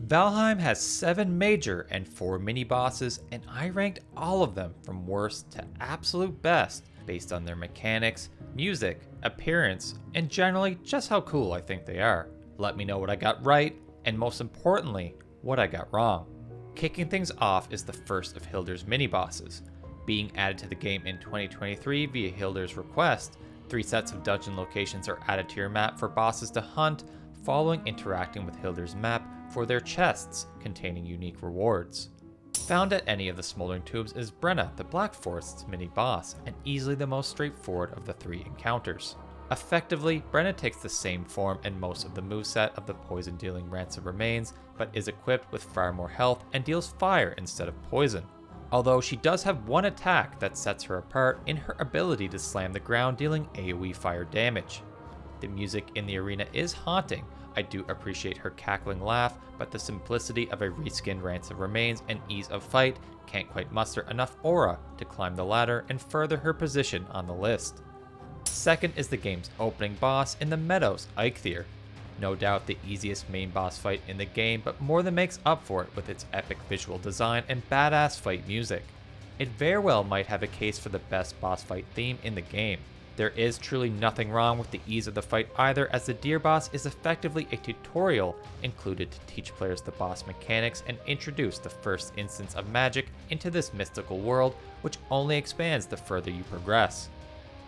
Valheim has 7 major and 4 mini-bosses, and I ranked all of them from worst to absolute best based on their mechanics, music, appearance, and generally just how cool I think they are. Let me know what I got right, and most importantly, what I got wrong. Kicking things off is the first of Hildr's mini-bosses. Being added to the game in 2023 via Hildr's request, 3 sets of dungeon locations are added to your map for bosses to hunt, following interacting with Hildr's map for their chests containing unique rewards. Found at any of the smoldering tubes is Brena, the Black Forest's mini-boss, and easily the most straightforward of the 3 encounters. Effectively, Brena takes the same form and most of the moveset of the poison-dealing Ransom Remains, but is equipped with far more health and deals fire instead of poison. Although she does have one attack that sets her apart in her ability to slam the ground, dealing AoE fire damage. The music in the arena is haunting. I do appreciate her cackling laugh, but the simplicity of a reskinned Ransom Remains and ease of fight can't quite muster enough aura to climb the ladder and further her position on the list. Second is the game's opening boss in the Meadows, Eikthyr. No doubt the easiest main boss fight in the game, but more than makes up for it with its epic visual design and badass fight music. It very well might have a case for the best boss fight theme in the game. There is truly nothing wrong with the ease of the fight either, as the Deer boss is effectively a tutorial included to teach players the boss mechanics and introduce the first instance of magic into this mystical world, which only expands the further you progress.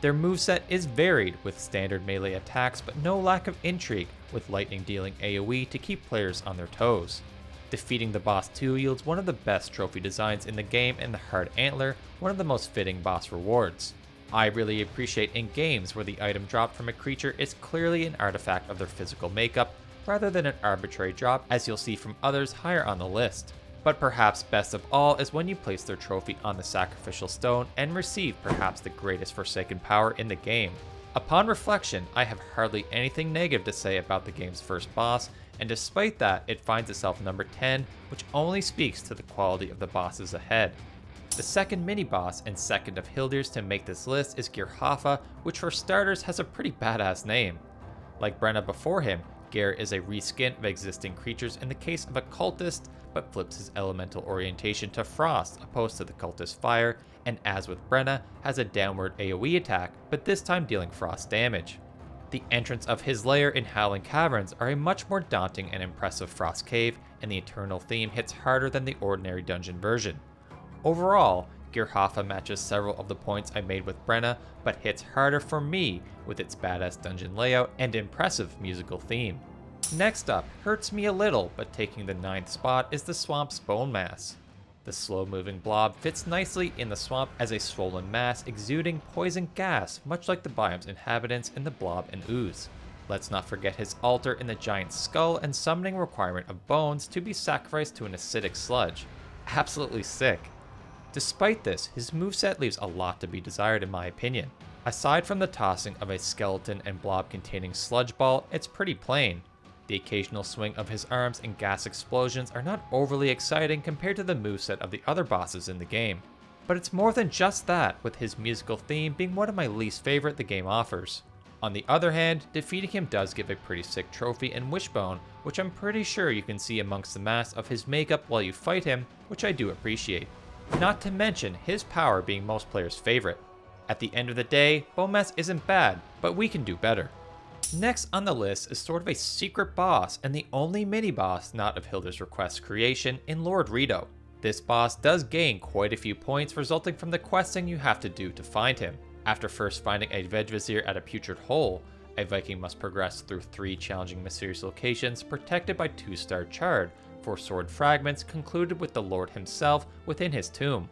Their moveset is varied with standard melee attacks, but no lack of intrigue, with lightning dealing AoE to keep players on their toes. Defeating the boss too yields one of the best trophy designs in the game, and the Hard Antler, one of the most fitting boss rewards. I really appreciate in games where the item dropped from a creature is clearly an artifact of their physical makeup, rather than an arbitrary drop, as you'll see from others higher on the list. But perhaps best of all is when you place their trophy on the sacrificial stone and receive perhaps the greatest Forsaken power in the game. Upon reflection, I have hardly anything negative to say about the game's first boss, and despite that, it finds itself number 10, which only speaks to the quality of the bosses ahead. The second mini-boss and second of Hildr's to make this list is Geirrhafa, which for starters has a pretty badass name. Like Brena before him, Geir is a reskin of existing creatures in the case of a cultist, but flips his elemental orientation to frost opposed to the cultist fire, and as with Brena, has a downward AoE attack, but this time dealing frost damage. The entrance of his lair in Howling Caverns are a much more daunting and impressive frost cave, and the eternal theme hits harder than the ordinary dungeon version. Overall, Geirrhafa matches several of the points I made with Brena, but hits harder for me with its badass dungeon layout and impressive musical theme. Next up, hurts me a little, but taking the 9th spot is the swamp's Bonemass. The slow-moving blob fits nicely in the swamp as a swollen mass exuding poison gas, much like the biome's inhabitants in the blob and ooze. Let's not forget his altar in the giant skull and summoning requirement of bones to be sacrificed to an acidic sludge. Absolutely sick. Despite this, his moveset leaves a lot to be desired in my opinion. Aside from the tossing of a skeleton and blob containing sludge ball, it's pretty plain. The occasional swing of his arms and gas explosions are not overly exciting compared to the moveset of the other bosses in the game. But it's more than just that, with his musical theme being one of my least favorite the game offers. On the other hand, defeating him does give a pretty sick trophy and wishbone, which I'm pretty sure you can see amongst the mass of his makeup while you fight him, which I do appreciate. Not to mention his power being most players' favorite. At the end of the day, Bonemass isn't bad, but we can do better. Next on the list is sort of a secret boss and the only mini-boss not of Hildr's request creation in Lord Reto. This boss does gain quite a few points resulting from the questing you have to do to find him. After first finding a Vegvizier at a putrid hole, a Viking must progress through 3 challenging mysterious locations protected by 2-star Chard for sword fragments concluded with the Lord himself within his tomb.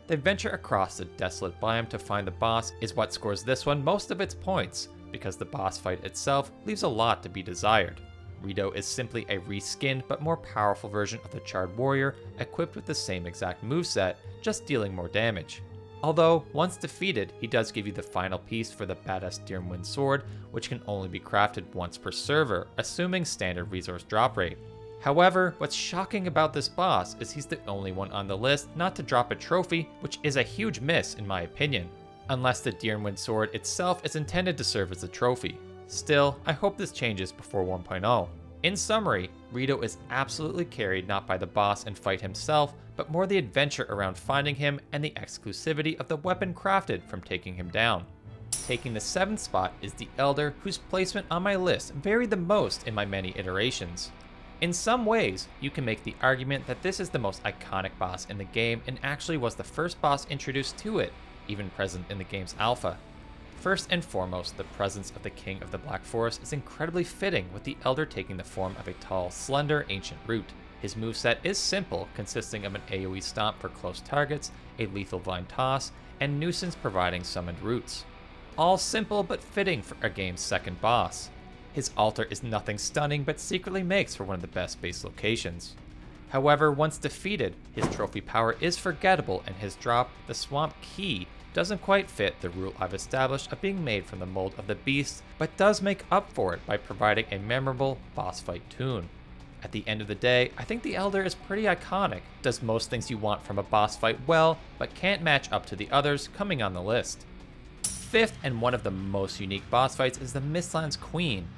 The venture across the desolate biome to find the boss is what scores this one most of its points, because the boss fight itself leaves a lot to be desired. Reto is simply a reskinned but more powerful version of the Charred Warrior, equipped with the same exact moveset, just dealing more damage. Although, once defeated, he does give you the final piece for the badass Dirmwind sword, which can only be crafted once per server, assuming standard resource drop rate. However, what's shocking about this boss is he's the only one on the list not to drop a trophy, which is a huge miss in my opinion, unless the Dirmwind sword itself is intended to serve as a trophy. Still, I hope this changes before 1.0. In summary, Reto is absolutely carried not by the boss and fight himself, but more the adventure around finding him and the exclusivity of the weapon crafted from taking him down. Taking the 7th spot is the Elder, whose placement on my list varied the most in my many iterations. In some ways, you can make the argument that this is the most iconic boss in the game and actually was the first boss introduced to it, even present in the game's alpha. First and foremost, the presence of the King of the Black Forest is incredibly fitting, with the Elder taking the form of a tall, slender, ancient root. His moveset is simple, consisting of an AoE stomp for close targets, a lethal vine toss, and nuisance providing summoned roots. All simple but fitting for a game's second boss. His altar is nothing stunning, but secretly makes for one of the best base locations. However, once defeated, his trophy power is forgettable, and his drop, the Swamp Key, doesn't quite fit the rule I've established of being made from the mold of the beast, but does make up for it by providing a memorable boss fight tune. At the end of the day, I think the Elder is pretty iconic, does most things you want from a boss fight well, but can't match up to the others coming on the list. 5th and one of the most unique boss fights is the Mistlands Queen.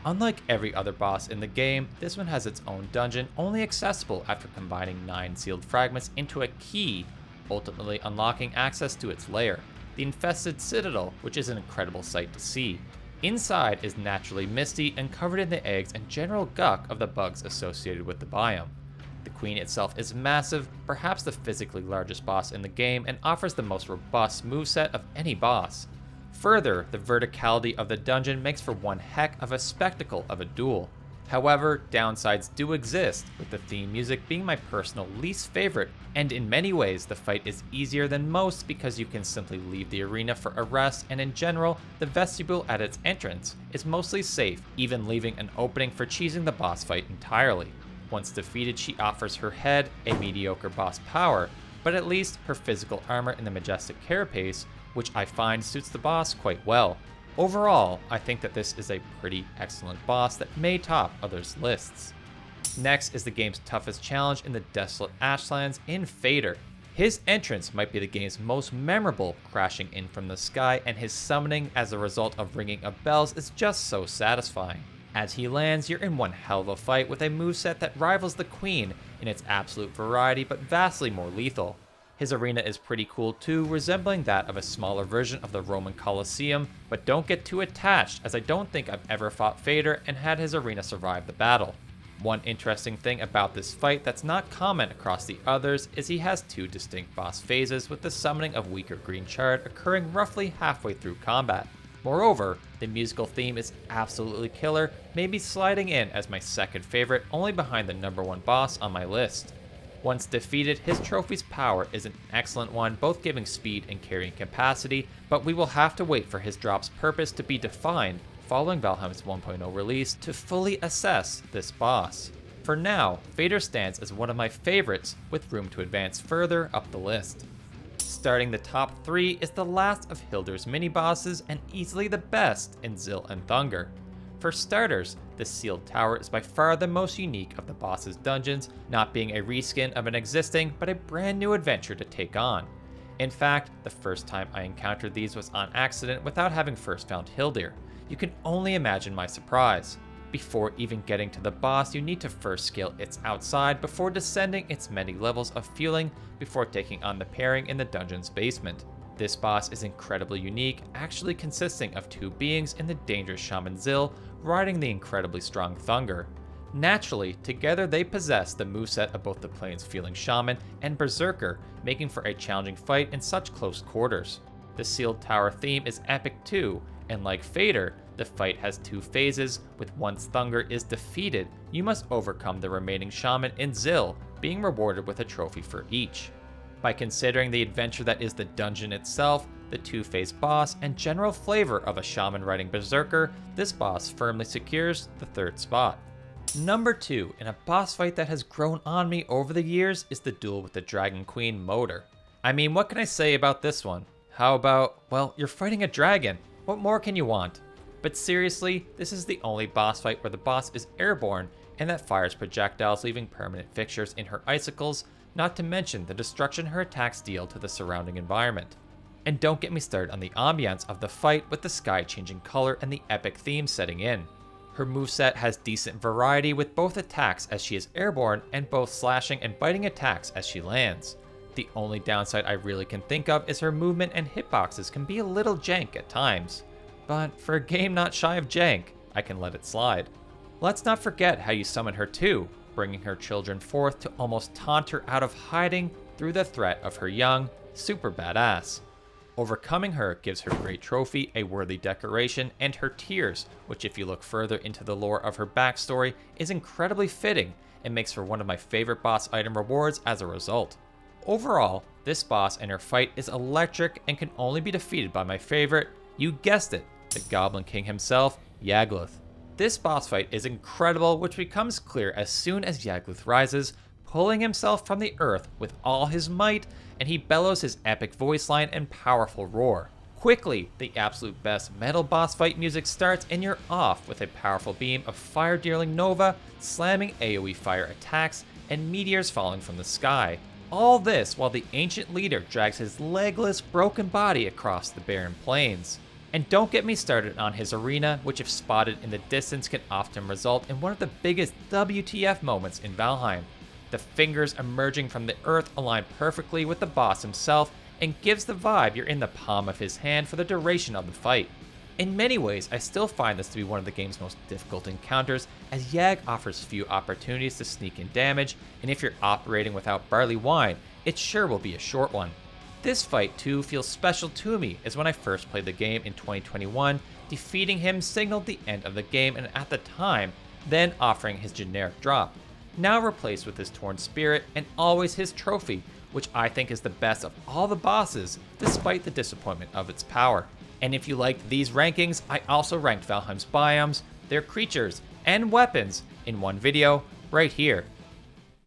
Unlike every other boss in the game, this one has its own dungeon, only accessible after combining 9 sealed fragments into a key, ultimately unlocking access to its lair, the infested citadel, which is an incredible sight to see. Inside is naturally misty and covered in the eggs and general guck of the bugs associated with the biome. The Queen itself is massive, perhaps the physically largest boss in the game, and offers the most robust moveset of any boss. Further, the verticality of the dungeon makes for one heck of a spectacle of a duel. However, downsides do exist, with the theme music being my personal least favorite, and in many ways the fight is easier than most because you can simply leave the arena for a rest, and in general, the vestibule at its entrance is mostly safe, even leaving an opening for cheesing the boss fight entirely. Once defeated, she offers her head, a mediocre boss power, but at least her physical armor and the majestic carapace, which I find suits the boss quite well. Overall, I think that this is a pretty excellent boss that may top others' lists. Next is the game's toughest challenge in the desolate Ashlands in Eikthyr. His entrance might be the game's most memorable, crashing in from the sky, and his summoning as a result of ringing of bells is just so satisfying. As he lands, you're in one hell of a fight with a moveset that rivals the Queen in its absolute variety but vastly more lethal. His arena is pretty cool too, resembling that of a smaller version of the Roman Colosseum, but don't get too attached, as I don't think I've ever fought Eikthyr and had his arena survive the battle. One interesting thing about this fight that's not common across the others is he has 2 distinct boss phases, with the summoning of weaker green shard occurring roughly halfway through combat. Moreover, the musical theme is absolutely killer, maybe sliding in as my second favorite, only behind the #1 boss on my list. Once defeated, his trophy's power is an excellent one, both giving speed and carrying capacity, but we will have to wait for his drop's purpose to be defined following Valheim's 1.0 release to fully assess this boss. For now, Eikthyr stands as one of my favorites, with room to advance further up the list. Starting the top 3 is the last of Hildr's mini-bosses and easily the best in Zil and Thunger. For starters, the Sealed Tower is by far the most unique of the boss's dungeons, not being a reskin of an existing, but a brand new adventure to take on. In fact, the first time I encountered these was on accident without having first found Hildr. You can only imagine my surprise. Before even getting to the boss, you need to first scale its outside before descending its many levels of fueling before taking on the pairing in the dungeon's basement. This boss is incredibly unique, actually consisting of 2 beings in the dangerous Shaman Zil riding the incredibly strong Thunger. Naturally, together they possess the moveset of both the Plains Feeling Shaman and Berserker, making for a challenging fight in such close quarters. The Sealed Tower theme is epic too, and like Eikthyr, the fight has 2 phases, with once Thunger is defeated, you must overcome the remaining Shaman in Zil, being rewarded with a trophy for each. By considering the adventure that is the dungeon itself, the 2-phase boss, and general flavor of a shaman riding Berserker, this boss firmly secures the 3rd spot. Number 2, in a boss fight that has grown on me over the years, is the duel with the Dragon Queen Motor. I mean, what can I say about this one? How about, well, you're fighting a dragon. What more can you want? But seriously, this is the only boss fight where the boss is airborne and that fires projectiles, leaving permanent fixtures in her icicles, not to mention the destruction her attacks deal to the surrounding environment. And don't get me started on the ambiance of the fight with the sky changing color and the epic theme setting in. Her moveset has decent variety with both attacks as she is airborne and both slashing and biting attacks as she lands. The only downside I really can think of is her movement and hitboxes can be a little jank at times. But for a game not shy of jank, I can let it slide. Let's not forget how you summon her too, bringing her children forth to almost taunt her out of hiding through the threat of her young, super badass. Overcoming her gives her great trophy a worthy decoration, and her tears, which if you look further into the lore of her backstory, is incredibly fitting and makes for one of my favorite boss item rewards as a result. Overall, this boss and her fight is electric and can only be defeated by my favorite, you guessed it, the Goblin King himself, Yagluth. This boss fight is incredible, which becomes clear as soon as Yagluth rises, pulling himself from the earth with all his might, and he bellows his epic voice line and powerful roar. Quickly, the absolute best metal boss fight music starts and you're off with a powerful beam of fire-dealing Nova, slamming AoE fire attacks, and meteors falling from the sky. All this while the ancient leader drags his legless, broken body across the barren plains. And don't get me started on his arena, which if spotted in the distance can often result in one of the biggest WTF moments in Valheim. The fingers emerging from the earth align perfectly with the boss himself and gives the vibe you're in the palm of his hand for the duration of the fight. In many ways, I still find this to be one of the game's most difficult encounters, as Yag offers few opportunities to sneak in damage, and if you're operating without barley wine, it sure will be a short one. This fight too feels special to me, as when I first played the game in 2021, defeating him signaled the end of the game, and at the time, then offering his generic drop. Now replaced with his torn spirit and always his trophy, which I think is the best of all the bosses, despite the disappointment of its power. And if you liked these rankings, I also ranked Valheim's biomes, their creatures, and weapons in one video right here.